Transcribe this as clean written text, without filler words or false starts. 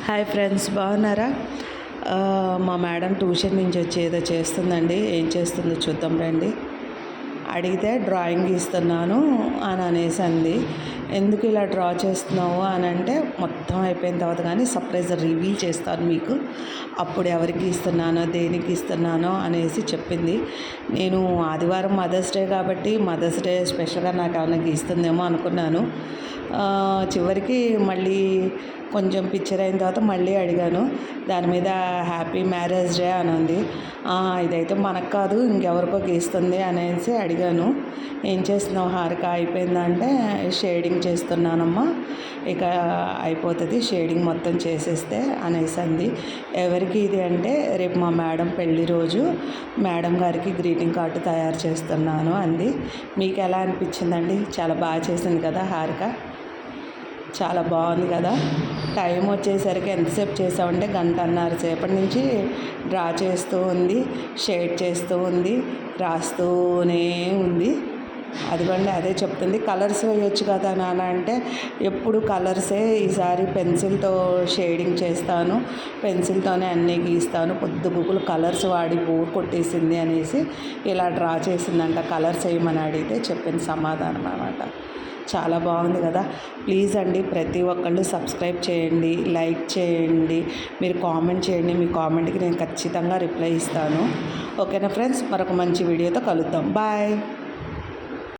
Hi friends, బాగున్నారా? మా madam tuition నుంచి వచ్చి ఏదో చేస్తుందండి. ఏం చేస్తుందో చూద్దాం రండి. అడిగితే డ్రాయింగ్ గీస్తున్నాను అని అనేసి అంది. ఎందుకు ఇలా డ్రా చేస్తున్నావు అని అంటే, మొత్తం అయిపోయిన తర్వాత కానీ సర్ప్రైజ్ రివీల్ చేస్తాను మీకు, అప్పుడు ఎవరికి గీస్తున్నానో దేనికి గీస్తున్నానో అనేసి చెప్పింది. నేను ఆదివారం మదర్స్ డే కాబట్టి మదర్స్ డే స్పెషల్గా నాకు ఏమైనా గీస్తుందేమో అనుకున్నాను. చివరికి మళ్ళీ కొంచెం పిక్చర్ అయిన తర్వాత మళ్ళీ అడిగాను. దాని మీద హ్యాపీ మ్యారేజ్ డే అని ఉంది. ఇదైతే మనకు కాదు ఇంకెవరికో గీస్తుంది అనేసి అడిగాను. ఏం చేస్తున్నావు హారిక, అయిపోయిందంటే షేడింగ్ చేస్తున్నానమ్మా, ఇక అయిపోతుంది షేడింగ్ మొత్తం చేసేస్తే అనేసి అంది. ఎవరికి ఇది అంటే, రేపు మా మేడం పెళ్లి రోజు మేడం గారికి గ్రీటింగ్ కార్డు తయారు చేస్తున్నాను అంది. మీకు ఎలా అనిపించిందండి? చాలా బాగా చేసింది కదా హారిక, చాలా బాగుంది కదా. టైం వచ్చేసరికి ఎంతసేపు చేసామంటే 1.5 సేపటి నుంచి డ్రా చేస్తూ ఉంది, షేడ్ చేస్తూ ఉంది, రాస్తూనే ఉంది. అదిగోండి అదే చెప్తుంది, కలర్స్ వేయొచ్చు కదా నాన్న అంటే, ఎప్పుడు కలర్సే, ఈసారి పెన్సిల్తో షేడింగ్ చేస్తాను, పెన్సిల్తోనే అన్నీ గీస్తాను, పొద్దుగుకులు కలర్స్ వాడి బోర్ కొట్టేసింది అనేసి ఇలా డ్రా చేసిందంట. కలర్స్ వేయమని అడిగితే చెప్పిన సమాధానం అన్నమాట. చాలా బాగుంది కదా. ప్లీజ్ అండి, ప్రతి ఒక్కళ్ళు సబ్స్క్రైబ్ చేయండి, లైక్ చేయండి, మీరు కామెంట్ చేయండి. మీ కామెంట్కి నేను ఖచ్చితంగా రిప్లై ఇస్తాను. ఓకేనా ఫ్రెండ్స్, మరొక మంచి వీడియోతో కలుద్దాం. బాయ్.